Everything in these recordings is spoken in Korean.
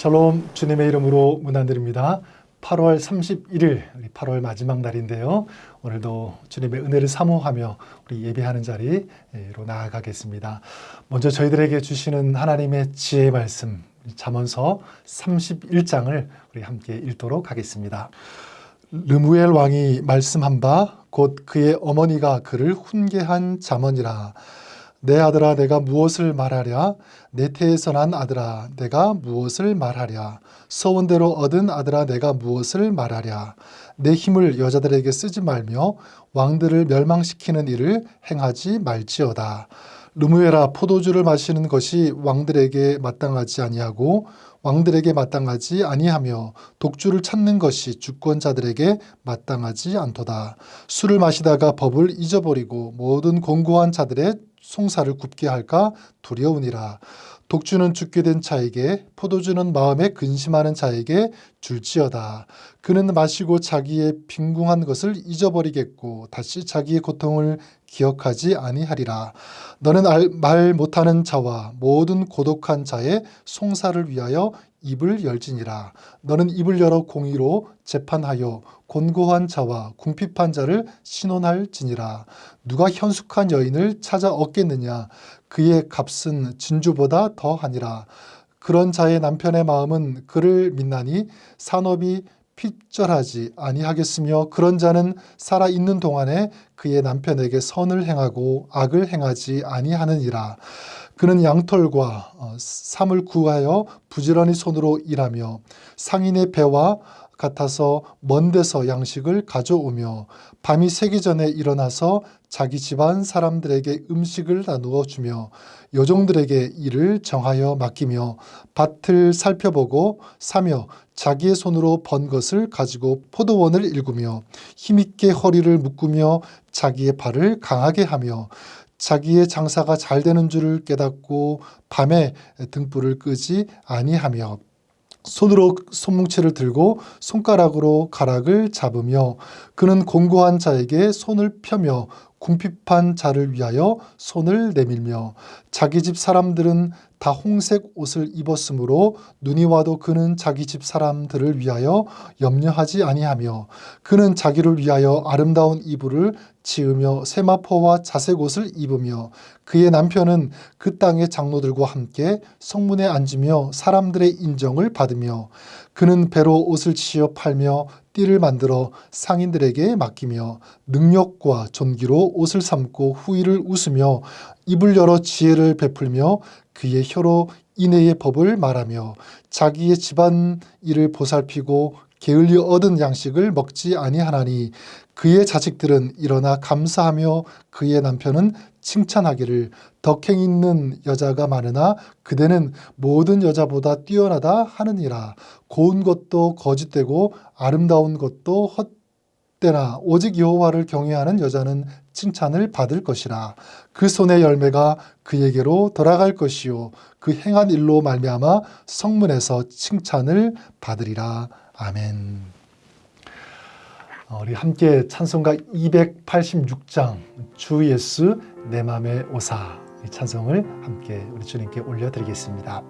샬롬, 주님의 이름으로 문안드립니다. 8월 31일, 8월 마지막 날인데요. 오늘도 주님의 은혜를 사모하며 우리 예배하는 자리로 나아가겠습니다. 먼저 저희들에게 주시는 하나님의 지혜의 말씀, 잠언서 31장을 우리 함께 읽도록 하겠습니다. 르무엘 왕이 말씀한 바 곧 그의 어머니가 그를 훈계한 잠언이라. 내 아들아 내가 무엇을 말하랴? 내 태에서 난 아들아 내가 무엇을 말하랴? 서원대로 얻은 아들아 내가 무엇을 말하랴? 내 힘을 여자들에게 쓰지 말며 왕들을 멸망시키는 일을 행하지 말지어다. 르무엘아, 포도주를 마시는 것이 왕들에게 마땅하지 아니하고 왕들에게 마땅하지 아니하며 독주를 찾는 것이 주권자들에게 마땅하지 않도다. 술을 마시다가 법을 잊어버리고 모든 공고한 자들의 송사를 굽게 할까 두려우니라. 독주는 죽게 된 자에게, 포도주는 마음에 근심하는 자에게 줄지어다. 그는 마시고 자기의 빈궁한 것을 잊어버리겠고 다시 자기의 고통을 기억하지 아니하리라. 너는 말 못하는 자와 모든 고독한 자의 송사를 위하여 입을 열지니라. 너는 입을 열어 공의로 재판하여 곤고한 자와 궁핍한 자를 신원할지니라. 누가 현숙한 여인을 찾아 얻겠느냐? 그의 값은 진주보다 더하니라. 그런 자의 남편의 마음은 그를 믿나니 산업이 핍절하지 아니하겠으며 그런 자는 살아있는 동안에 그의 남편에게 선을 행하고 악을 행하지 아니하느니라. 그는 양털과 삼을 구하여 부지런히 손으로 일하며 상인의 배와 같아서 먼 데서 양식을 가져오며 밤이 새기 전에 일어나서 자기 집안 사람들에게 음식을 나누어 주며 여종들에게 일을 정하여 맡기며 밭을 살펴보고 사며 자기의 손으로 번 것을 가지고 포도원을 일구며 힘있게 허리를 묶으며 자기의 발을 강하게 하며 자기의 장사가 잘 되는 줄을 깨닫고 밤에 등불을 끄지 아니하며 손으로 손뭉치를 들고 손가락으로 가락을 잡으며 그는 공고한 자에게 손을 펴며 궁핍한 자를 위하여 손을 내밀며 자기 집 사람들은 다 홍색 옷을 입었으므로 눈이 와도 그는 자기 집 사람들을 위하여 염려하지 아니하며 그는 자기를 위하여 아름다운 이불을 지으며 세마포와 자색 옷을 입으며 그의 남편은 그 땅의 장로들과 함께 성문에 앉으며 사람들의 인정을 받으며 그는 배로 옷을 지어 팔며 띠를 만들어 상인들에게 맡기며 능력과 존귀로 옷을 삼고 후일을 웃으며 입을 열어 지혜를 베풀며 그의 혀로 인애의 법을 말하며 자기의 집안 일을 보살피고 게을리 얻은 양식을 먹지 아니하나니 그의 자식들은 일어나 감사하며 그의 남편은 칭찬하기를 덕행 있는 여자가 많으나 그대는 모든 여자보다 뛰어나다 하느니라. 고운 것도 거짓되고 아름다운 것도 헛되나 오직 여호와를 경외하는 여자는 칭찬을 받을 것이라. 그 손의 열매가 그에게로 돌아갈 것이요 그 행한 일로 말미암아 성문에서 칭찬을 받으리라. 아멘. 우리 함께 찬송가 286장 주 예수 내 맘에 오사, 이 찬송을 함께 우리 주님께 올려드리겠습니다.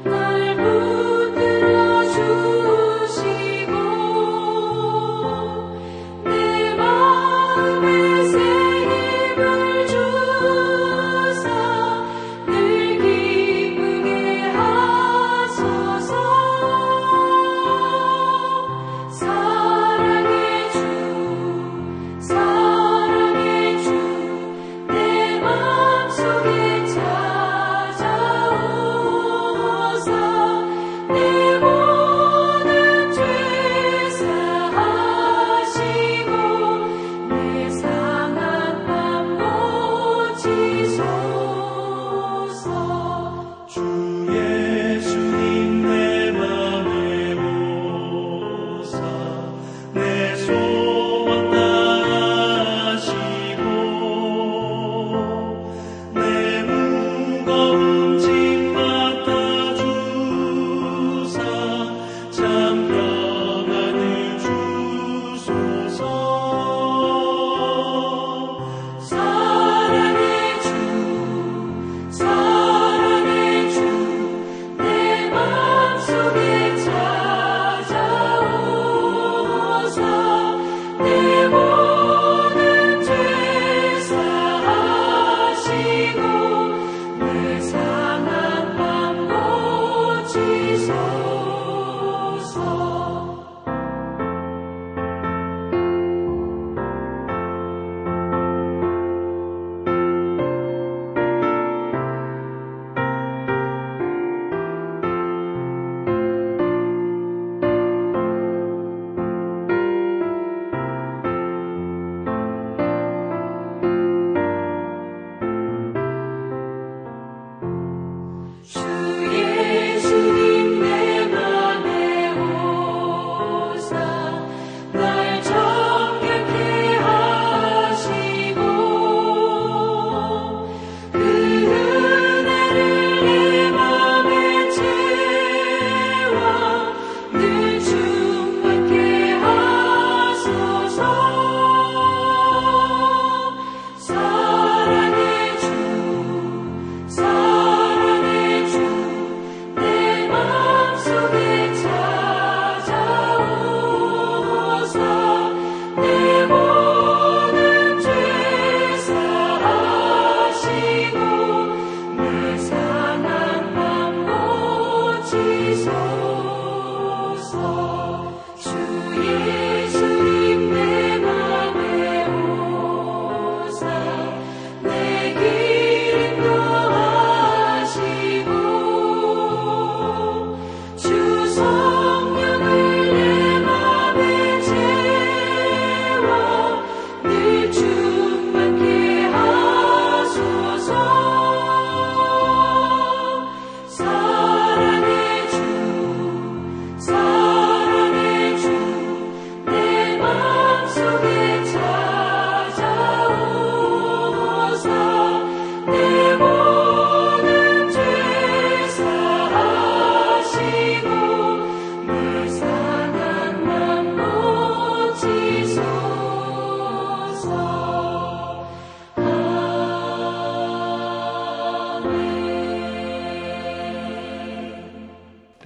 날 붙들어 주시고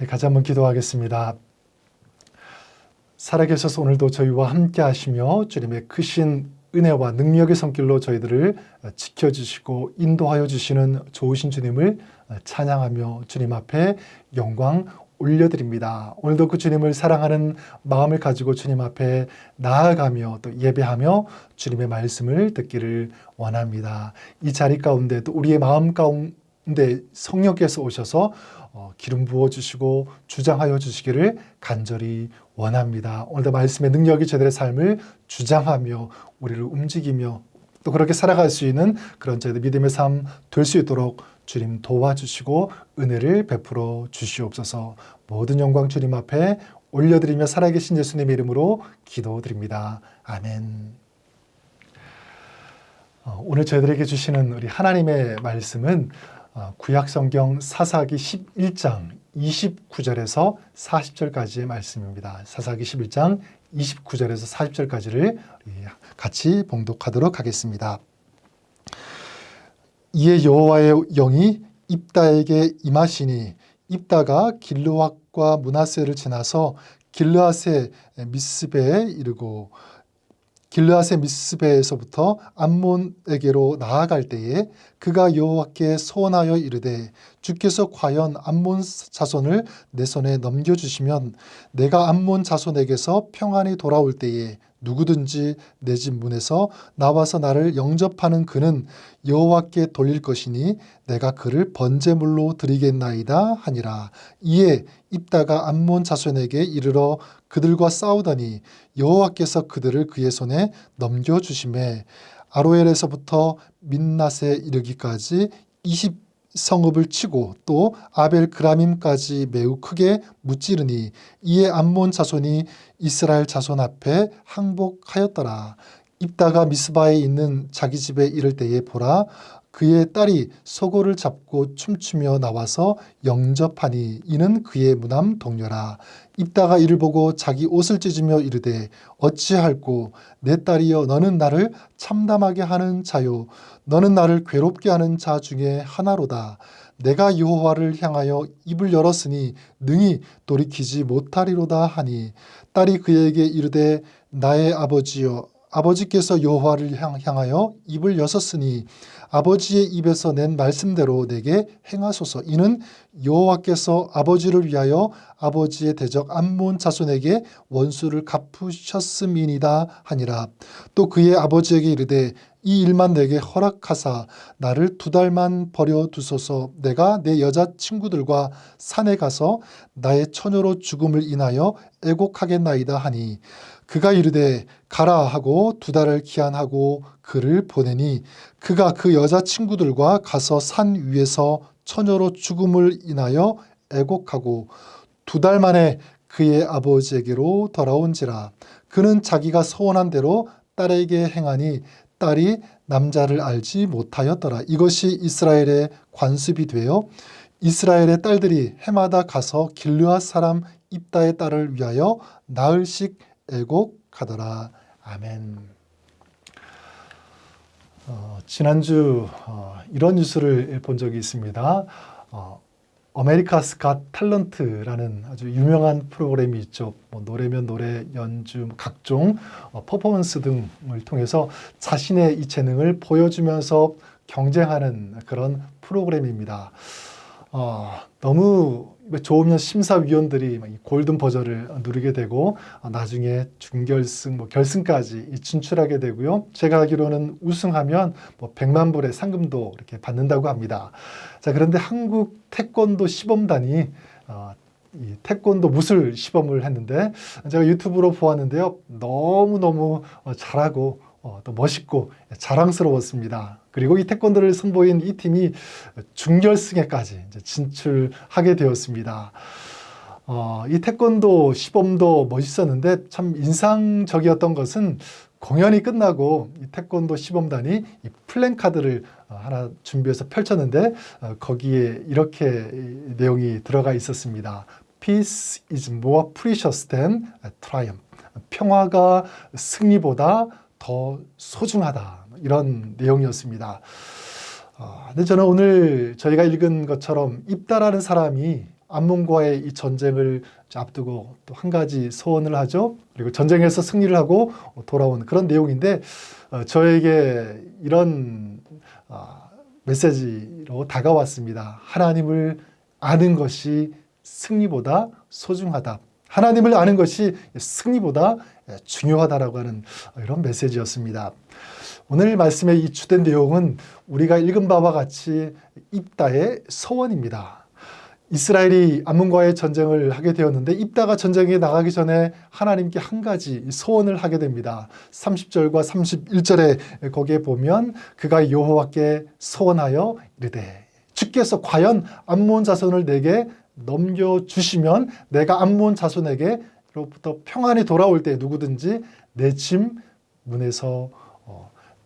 네, 같이 한번 기도하겠습니다. 살아계셔서 오늘도 저희와 함께 하시며 주님의 크신 은혜와 능력의 손길로 저희들을 지켜주시고 인도하여 주시는 좋으신 주님을 찬양하며 주님 앞에 영광 올려드립니다. 오늘도 그 주님을 사랑하는 마음을 가지고 주님 앞에 나아가며 또 예배하며 주님의 말씀을 듣기를 원합니다. 이 자리 가운데 또 우리의 마음 가운데 성령께서 오셔서 기름 부어주시고 주장하여 주시기를 간절히 원합니다. 오늘도 말씀의 능력이 저희들의 삶을 주장하며 우리를 움직이며 또 그렇게 살아갈 수 있는 그런 저희들 믿음의 삶 될 수 있도록 주님 도와주시고 은혜를 베풀어 주시옵소서. 모든 영광 주님 앞에 올려드리며 살아계신 예수님의 이름으로 기도드립니다. 아멘. 오늘 저희들에게 주시는 우리 하나님의 말씀은 구약성경 사사기 11장 29절에서 40절까지의 말씀입니다. 사사기 11장 29절에서 40절까지를 같이 봉독하도록 하겠습니다. 이에 여호와의 영이 입다에게 임하시니 입다가 길르앗과 므낫세를 지나서 길르앗의 미스베에 이르고 길르앗의 미스베에서부터 암몬에게로 나아갈 때에 그가 여호와께 소원하여 이르되 주께서 과연 암몬 자손을 내 손에 넘겨주시면 내가 암몬 자손에게서 평안히 돌아올 때에 누구든지 내 집 문에서 나와서 나를 영접하는 그는 여호와께 돌릴 것이니 내가 그를 번제물로 드리겠나이다 하니라. 이에 입다가 암몬 자손에게 이르러 그들과 싸우더니 여호와께서 그들을 그의 손에 넘겨주시매 아로엘에서부터 민낫에 이르기까지 20성읍을 치고 또 아벨 그라밈까지 매우 크게 무찌르니 이에 암몬 자손이 이스라엘 자손 앞에 항복하였더라. 입다가 미스바에 있는 자기 집에 이를 때에 보라 그의 딸이 소고를 잡고 춤추며 나와서 영접하니 이는 그의 무남 동료라. 입다가 이를 보고 자기 옷을 찢으며 이르되 어찌할꼬 내 딸이여 너는 나를 참담하게 하는 자요 너는 나를 괴롭게 하는 자 중에 하나로다. 내가 여호와를 향하여 입을 열었으니 능히 돌이키지 못하리로다 하니 딸이 그에게 이르되 나의 아버지여 아버지께서 여호와를 향하여 입을 여셨으니 아버지의 입에서 낸 말씀대로 내게 행하소서. 이는 여호와께서 아버지를 위하여 아버지의 대적 암몬 자손에게 원수를 갚으셨음이니이다 하니라. 또 그의 아버지에게 이르되 이 일만 내게 허락하사 나를 2달만 버려두소서. 내가 내 여자친구들과 산에 가서 나의 처녀로 죽음을 인하여 애곡하겠나이다 하니 그가 이르되 가라 하고 2달을 기한하고 그를 보내니 그가 그 여자친구들과 가서 산 위에서 처녀로 죽음을 인하여 애곡하고 2달 만에 그의 아버지에게로 돌아온지라. 그는 자기가 소원한 대로 딸에게 행하니 딸이 남자를 알지 못하였더라. 이것이 이스라엘의 관습이 되어 이스라엘의 딸들이 해마다 가서 길르앗 사람 입다의 딸을 위하여 나흘씩 애곡하더라. 아멘. 지난주 이런 뉴스를 본 적이 있습니다. 아메리카스 갓 탤런트라는 아주 유명한 프로그램이 있죠. 뭐 노래면 노래, 연주, 각종 퍼포먼스 등을 통해서 자신의 이 재능을 보여주면서 경쟁하는 그런 프로그램입니다. 너무 좋으면 심사위원들이 골든 버전을 누리게 되고 나중에 준결승, 결승까지 진출하게 되고요. 제가 알기로는 우승하면 100만 불의 상금도 이렇게 받는다고 합니다. 자, 그런데 한국 태권도 시범단이 이 태권도 무술 시범을 했는데 제가 유튜브로 보았는데요. 너무너무 잘하고 또 멋있고 자랑스러웠습니다. 그리고 이 태권도를 선보인 이 팀이 준결승에까지 이제 진출하게 되었습니다. 이 태권도 시범도 멋있었는데 참 인상적이었던 것은 공연이 끝나고 이 태권도 시범단이 이 플랜카드를 하나 준비해서 펼쳤는데 거기에 이렇게 내용이 들어가 있었습니다. Peace is more precious than triumph. 평화가 승리보다 더 소중하다. 이런 내용이었습니다. 근데 저는 오늘 저희가 읽은 것처럼 입다라는 사람이 암몬과의 이 전쟁을 앞두고 또 한 가지 소원을 하죠. 그리고 전쟁에서 승리를 하고 돌아온 그런 내용인데 저에게 이런 메시지로 다가왔습니다. 하나님을 아는 것이 승리보다 소중하다. 하나님을 아는 것이 승리보다 중요하다라고 하는 이런 메시지였습니다. 오늘 말씀의 이 주된 내용은 우리가 읽은 바와 같이 입다의 서원입니다. 이스라엘이 암몬과의 전쟁을 하게 되었는데 입다가 전쟁에 나가기 전에 하나님께 한 가지 소원을 하게 됩니다. 30절과 31절에 거기에 보면 그가 여호와께 소원하여 이르되 주께서 과연 암몬 자손을 내게 넘겨주시면 내가 암몬 자손에게로부터 평안히 돌아올 때 누구든지 내 집 문에서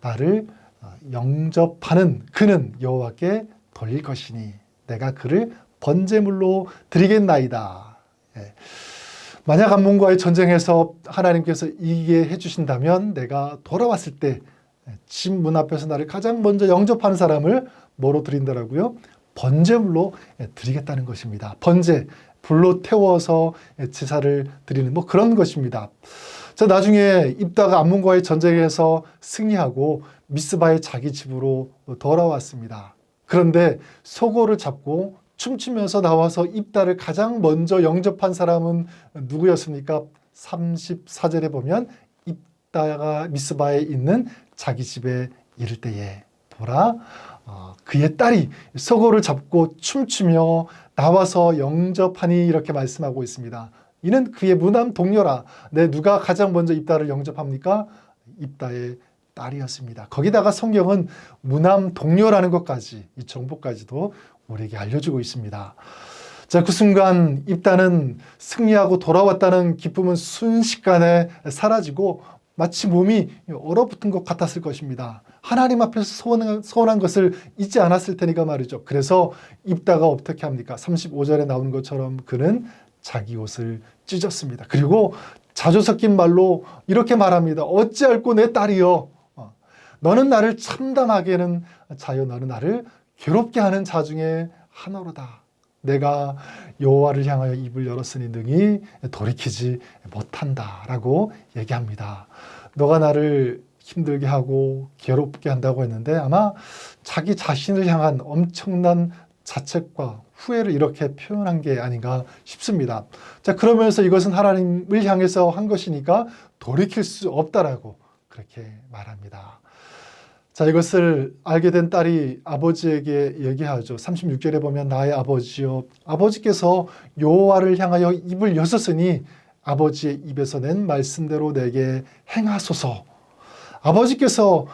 나를 영접하는 그는 여호와께 돌릴 것이니 내가 그를 번제물로 드리겠나이다. 만약 암몬과의 전쟁에서 하나님께서 이기게 해주신다면 내가 돌아왔을 때 집 문 앞에서 나를 가장 먼저 영접하는 사람을 뭐로 드린다라고요? 번제물로 드리겠다는 것입니다. 번제, 불로 태워서 제사를 드리는 뭐 그런 것입니다. 자, 나중에 입다가 암몬과의 전쟁에서 승리하고 미스바의 자기 집으로 돌아왔습니다. 그런데 소고를 잡고 춤추면서 나와서 입다를 가장 먼저 영접한 사람은 누구였습니까? 34절에 보면 입다가 미스바에 있는 자기 집에 이를 때에 보라 그의 딸이 소고를 잡고 춤추며 나와서 영접하니 이렇게 말씀하고 있습니다. 이는 그의 무남 동료라. 누가 가장 먼저 입다를 영접합니까? 입다의 딸이었습니다. 거기다가 성경은 무남 동료라는 것까지 이 정보까지도 우리에게 알려주고 있습니다. 자, 그 순간 입다는 승리하고 돌아왔다는 기쁨은 순식간에 사라지고 마치 몸이 얼어붙은 것 같았을 것입니다. 하나님 앞에서 소원한 것을 잊지 않았을 테니까 말이죠. 그래서 입다가 어떻게 합니까? 35절에 나온 것처럼 그는 자기 옷을 찢었습니다. 그리고 자주 섞인 말로 이렇게 말합니다. 어찌할꼬 내 딸이여 너는 나를 참담하게는 자여 너는 나를 괴롭게 하는 자 중에 하나로다. 내가 여호와를 향하여 입을 열었으니 능히 돌이키지 못한다라고 얘기합니다. 너가 나를 힘들게 하고 괴롭게 한다고 했는데 아마 자기 자신을 향한 엄청난 자책과 후회를 이렇게 표현한 게 아닌가 싶습니다. 자, 그러면서 이것은 하나님을 향해서 한 것이니까 돌이킬 수 없다라고 그렇게 말합니다. 자, 이것을 알게 된 딸이 아버지에게 얘기하죠. 36절에 보면 나의 아버지여 아버지께서 여호와를 향하여 입을 여셨으니 아버지의 입에서 낸 말씀대로 내게 행하소서. 아버지께서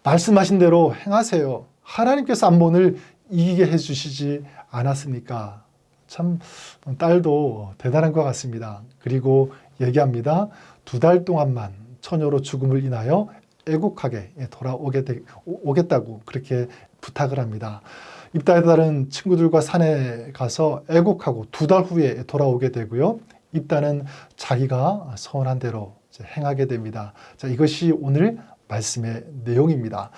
말씀하신 대로 행하세요. 하나님께서 암몬을 이기게 해주시지 않았습니까? 참 딸도 대단한 것 같습니다. 그리고 얘기합니다. 2달 동안만 처녀로 죽음을 인하여 애국하게 돌아오겠다고 그렇게 부탁을 합니다. 입다의 딸은 친구들과 산에 가서 애국하고 2달 후에 돌아오게 되고요. 입다는 자기가 서원한 대로 행하게 됩니다. 자, 이것이 오늘 말씀의 내용입니다.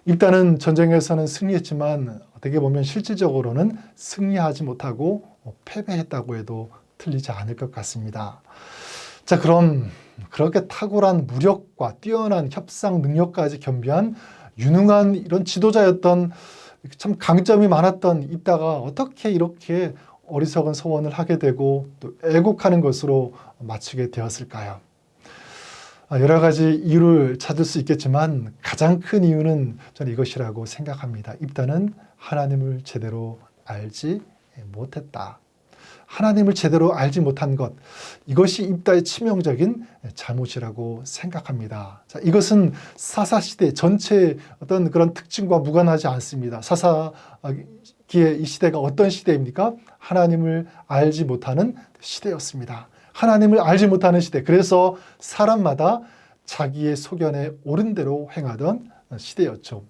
입다는 전쟁에서는 승리했지만 어떻게 보면 실질적으로는 승리하지 못하고 패배했다고 해도 틀리지 않을 것 같습니다. 자, 그럼 그렇게 탁월한 무력과 뛰어난 협상 능력까지 겸비한 유능한 이런 지도자였던 참 강점이 많았던 입다가 어떻게 이렇게 어리석은 소원을 하게 되고 또 애국하는 것으로 마치게 되었을까요? 여러 가지 이유를 찾을 수 있겠지만 가장 큰 이유는 저는 이것이라고 생각합니다. 입다는 하나님을 제대로 알지 못했다. 하나님을 제대로 알지 못한 것, 이것이 입다의 치명적인 잘못이라고 생각합니다. 자, 이것은 사사시대 전체의 어떤 그런 특징과 무관하지 않습니다. 사사기의 이 시대가 어떤 시대입니까? 하나님을 알지 못하는 시대였습니다. 하나님을 알지 못하는 시대. 그래서 사람마다 자기의 소견에 옳은 대로 행하던 시대였죠.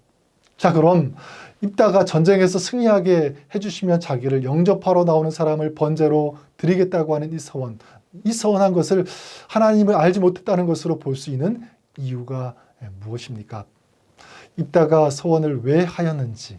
자, 그럼 입다가 전쟁에서 승리하게 해주시면 자기를 영접하러 나오는 사람을 번제로 드리겠다고 하는 이 서원한 것을 하나님을 알지 못했다는 것으로 볼 수 있는 이유가 무엇입니까? 입다가 서원을 왜 하였는지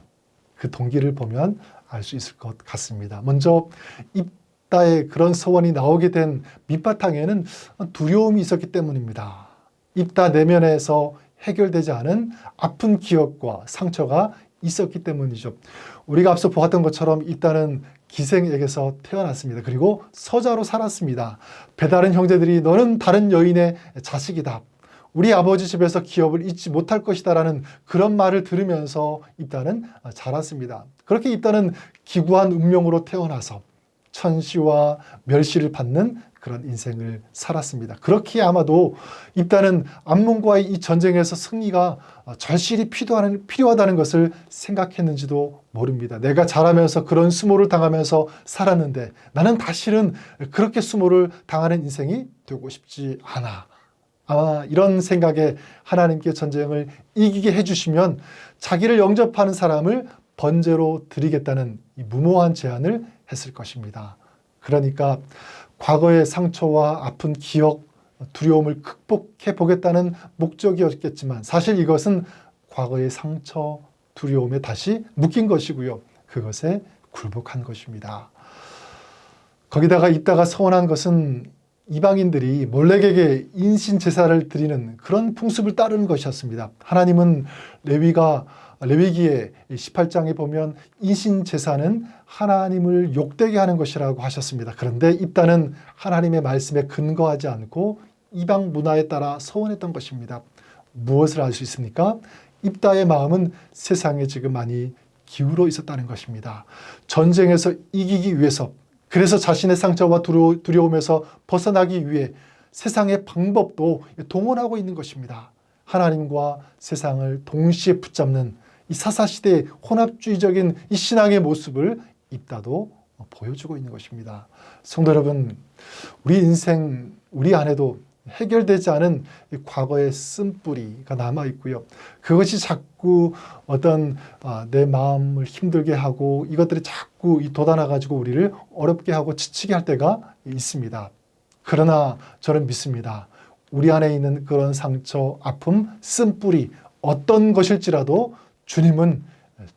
그 동기를 보면 알 수 있을 것 같습니다. 먼저 입다의 그런 서원이 나오게 된 밑바탕에는 두려움이 있었기 때문입니다. 입다 내면에서 해결되지 않은 아픈 기억과 상처가 있었기 때문이죠. 우리가 앞서 보았던 것처럼 입다는 기생에게서 태어났습니다. 그리고 서자로 살았습니다. 배다른 형제들이 너는 다른 여인의 자식이다. 우리 아버지 집에서 기업을 잊지 못할 것이다 라는 그런 말을 들으면서 입다는 자랐습니다. 그렇게 입다는 기구한 운명으로 태어나서 천시와 멸시를 받는 그런 인생을 살았습니다. 그렇게 아마도 입다는 암몬과의 이 전쟁에서 승리가 절실히 필요하다는 것을 생각했는지도 모릅니다. 내가 자라면서 그런 수모를 당하면서 살았는데 나는 다시는 그렇게 수모를 당하는 인생이 되고 싶지 않아. 아마 이런 생각에 하나님께 전쟁을 이기게 해주시면 자기를 영접하는 사람을 번제로 드리겠다는 이 무모한 제안을 했을 것입니다. 그러니까 과거의 상처와 아픈 기억, 두려움을 극복해 보겠다는 목적이었겠지만 사실 이것은 과거의 상처, 두려움에 다시 묶인 것이고요. 그것에 굴복한 것입니다. 거기다가 입다가 서원한 것은 이방인들이 몰렉에게 인신 제사를 드리는 그런 풍습을 따르는 것이었습니다. 하나님은 레위기의 18장에 보면 인신 제사는 하나님을 욕되게 하는 것이라고 하셨습니다. 그런데 입다는 하나님의 말씀에 근거하지 않고 이방 문화에 따라 서원했던 것입니다. 무엇을 알 수 있습니까? 입다의 마음은 세상에 지금 많이 기울어 있었다는 것입니다. 전쟁에서 이기기 위해서, 그래서 자신의 상처와 두려움에서 벗어나기 위해 세상의 방법도 동원하고 있는 것입니다. 하나님과 세상을 동시에 붙잡는 이 사사시대의 혼합주의적인 이 신앙의 모습을 입다도 보여주고 있는 것입니다. 성도 여러분, 우리 인생, 우리 안에도 해결되지 않은 과거의 쓴뿌리가 남아있고요. 그것이 자꾸 어떤 내 마음을 힘들게 하고 이것들이 자꾸 돋아나가지고 우리를 어렵게 하고 지치게 할 때가 있습니다. 그러나 저는 믿습니다. 우리 안에 있는 그런 상처, 아픔, 쓴뿌리 어떤 것일지라도 주님은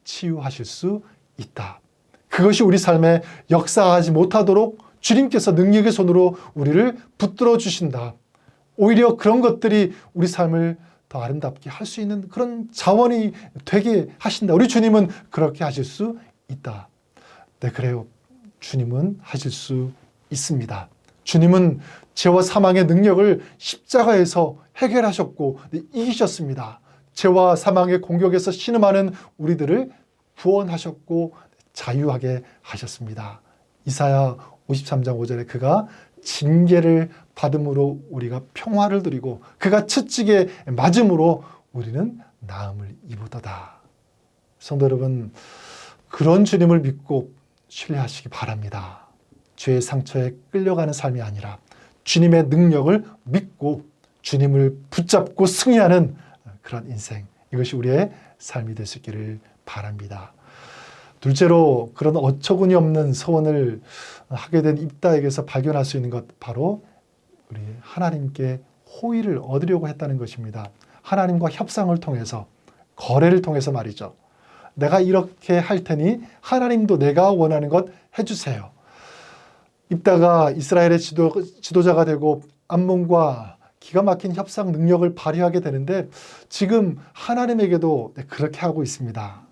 치유하실 수 있다. 그것이 우리 삶에 역사하지 못하도록 주님께서 능력의 손으로 우리를 붙들어 주신다. 오히려 그런 것들이 우리 삶을 더 아름답게 할 수 있는 그런 자원이 되게 하신다. 우리 주님은 그렇게 하실 수 있다. 네, 그래요. 주님은 하실 수 있습니다. 주님은 죄와 사망의 능력을 십자가에서 해결하셨고 이기셨습니다. 죄와 사망의 공격에서 신음하는 우리들을 구원하셨고 자유하게 하셨습니다. 이사야 53장 5절에 그가 징계를 받음으로 우리가 평화를 누리고 그가 채찍에 맞음으로 우리는 나음을 입었도다. 성도 여러분, 그런 주님을 믿고 신뢰하시기 바랍니다. 죄의 상처에 끌려가는 삶이 아니라 주님의 능력을 믿고 주님을 붙잡고 승리하는 그런 인생, 이것이 우리의 삶이 될 수 있기를 바랍니다. 둘째로 그런 어처구니 없는 소원을 하게 된 입다에게서 발견할 수 있는 것, 바로 우리 하나님께 호의를 얻으려고 했다는 것입니다. 하나님과 협상을 통해서, 거래를 통해서 말이죠. 내가 이렇게 할 테니 하나님도 내가 원하는 것 해주세요. 입다가 이스라엘의 지도자가 되고 암몬과 기가 막힌 협상 능력을 발휘하게 되는데 지금 하나님에게도 그렇게 하고 있습니다.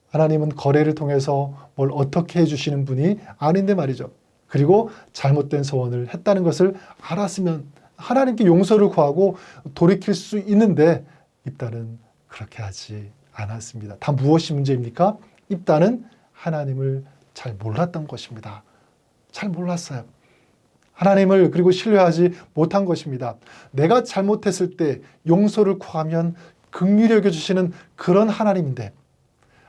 하나님은 거래를 통해서 뭘 어떻게 해주시는 분이 아닌데 말이죠. 그리고 잘못된 소원을 했다는 것을 알았으면 하나님께 용서를 구하고 돌이킬 수 있는데 입다는 그렇게 하지 않았습니다. 다 무엇이 문제입니까? 입다는 하나님을 잘 몰랐던 것입니다. 잘 몰랐어요. 하나님을 그리고 신뢰하지 못한 것입니다. 내가 잘못했을 때 용서를 구하면 긍휼히 여겨주시는 그런 하나님인데,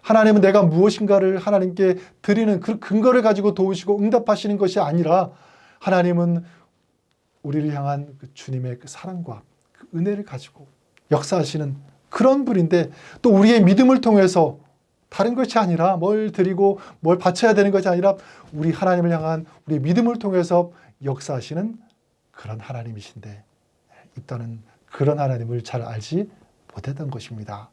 하나님은 내가 무엇인가를 하나님께 드리는 그 근거를 가지고 도우시고 응답하시는 것이 아니라 하나님은 우리를 향한 그 주님의 그 사랑과 그 은혜를 가지고 역사하시는 그런 분인데, 또 우리의 믿음을 통해서 다른 것이 아니라 뭘 드리고 뭘 바쳐야 되는 것이 아니라 우리 하나님을 향한 우리 믿음을 통해서 역사하시는 그런 하나님이신데 입다는 그런 하나님을 잘 알지 못했던 것입니다.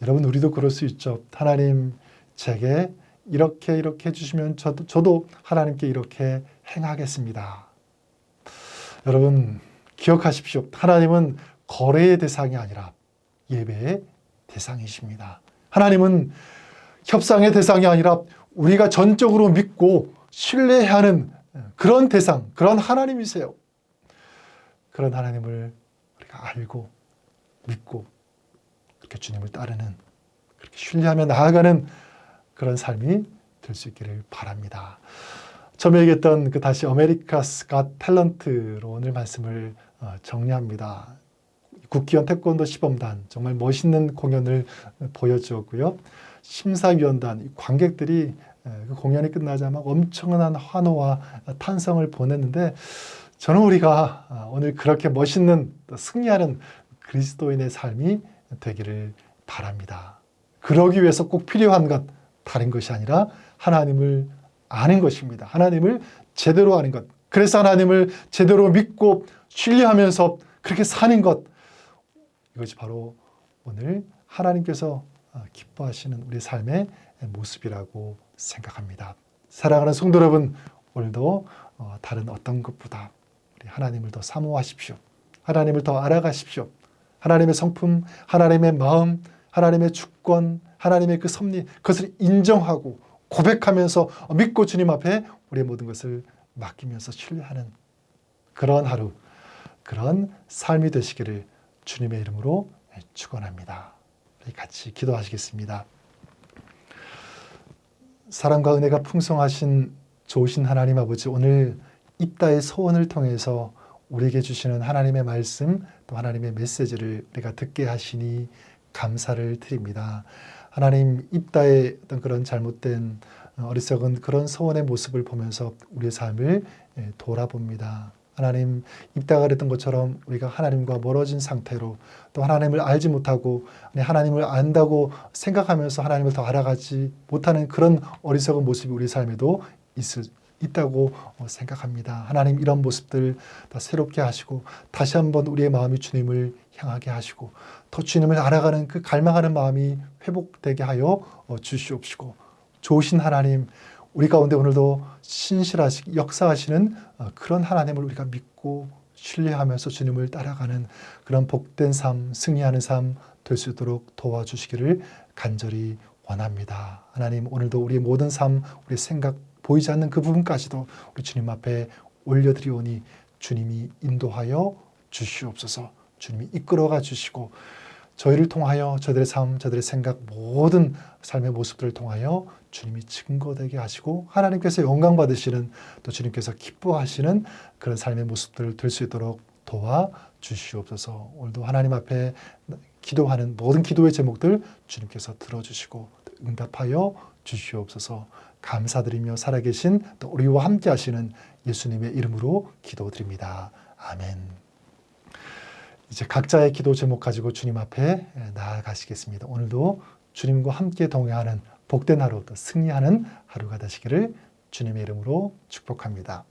여러분, 우리도 그럴 수 있죠. 하나님, 제게 이렇게 해주시면 저도 하나님께 이렇게 행하겠습니다. 여러분 기억하십시오. 하나님은 거래의 대상이 아니라 예배의 대상이십니다. 하나님은 협상의 대상이 아니라 우리가 전적으로 믿고 신뢰해야 하는 그런 대상, 그런 하나님이세요. 그런 하나님을 우리가 알고 믿고 그렇게 주님을 따르는, 그렇게 신뢰하며 나아가는 그런 삶이 될 수 있기를 바랍니다. 처음에 얘기했던 그 다시 아메리카스 갓 탤런트로 오늘 말씀을 정리합니다. 국기원 태권도 시범단 정말 멋있는 공연을 보여주었고요. 심사위원단 관객들이 그 공연이 끝나자마자 엄청난 환호와 탄성을 보냈는데, 저는 우리가 오늘 그렇게 멋있는 승리하는 그리스도인의 삶이 되기를 바랍니다. 그러기 위해서 꼭 필요한 것 다른 것이 아니라 하나님을 아는 것입니다. 하나님을 제대로 아는 것. 그래서 하나님을 제대로 믿고 신뢰하면서 그렇게 사는 것. 이것이 바로 오늘 하나님께서 기뻐하시는 우리 삶의 모습이라고 생각합니다. 사랑하는 성도 여러분, 오늘도 다른 어떤 것보다 우리 하나님을 더 사모하십시오. 하나님을 더 알아가십시오. 하나님의 성품, 하나님의 마음, 하나님의 주권, 하나님의 그 섭리, 그것을 인정하고 고백하면서 믿고 주님 앞에 우리의 모든 것을 맡기면서 신뢰하는 그런 하루, 그런 삶이 되시기를 주님의 이름으로 축원합니다. 같이 기도하시겠습니다. 사랑과 은혜가 풍성하신 좋으신 하나님 아버지, 오늘 입다의 소원을 통해서 우리에게 주시는 하나님의 말씀, 또 하나님의 메시지를 우리가 듣게 하시니 감사를 드립니다. 하나님, 입다의 어떤 그런 잘못된 어리석은 그런 소원의 모습을 보면서 우리의 삶을 돌아봅니다. 하나님, 입다가 그랬던 것처럼 우리가 하나님과 멀어진 상태로 또 하나님을 알지 못하고 하나님을 안다고 생각하면서 하나님을 더 알아가지 못하는 그런 어리석은 모습이 우리 삶에도 있다고 생각합니다. 하나님, 이런 모습들 다 새롭게 하시고 다시 한번 우리의 마음이 주님을 향하게 하시고 더 주님을 알아가는 그 갈망하는 마음이 회복되게 하여 주시옵시고, 좋으신 하나님, 우리 가운데 오늘도 신실하시 역사하시는 그런 하나님을 우리가 믿고 신뢰하면서 주님을 따라가는 그런 복된 삶, 승리하는 삶 될 수 있도록 도와주시기를 간절히 원합니다. 하나님, 오늘도 우리의 모든 삶, 우리의 생각, 보이지 않는 그 부분까지도 우리 주님 앞에 올려드리오니 주님이 인도하여 주시옵소서. 주님이 이끌어가 주시고 저희를 통하여 저들의 삶, 저들의 생각, 모든 삶의 모습들을 통하여 주님이 증거되게 하시고 하나님께서 영광 받으시는, 또 주님께서 기뻐하시는 그런 삶의 모습들을 될 수 있도록 도와주시옵소서. 오늘도 하나님 앞에 기도하는 모든 기도의 제목들 주님께서 들어주시고 응답하여 주시옵소서. 감사드리며 살아계신 또 우리와 함께 하시는 예수님의 이름으로 기도드립니다. 아멘. 이제 각자의 기도 제목 가지고 주님 앞에 나아가시겠습니다. 오늘도 주님과 함께 동행하는 복된 하루, 또 승리하는 하루가 되시기를 주님의 이름으로 축복합니다.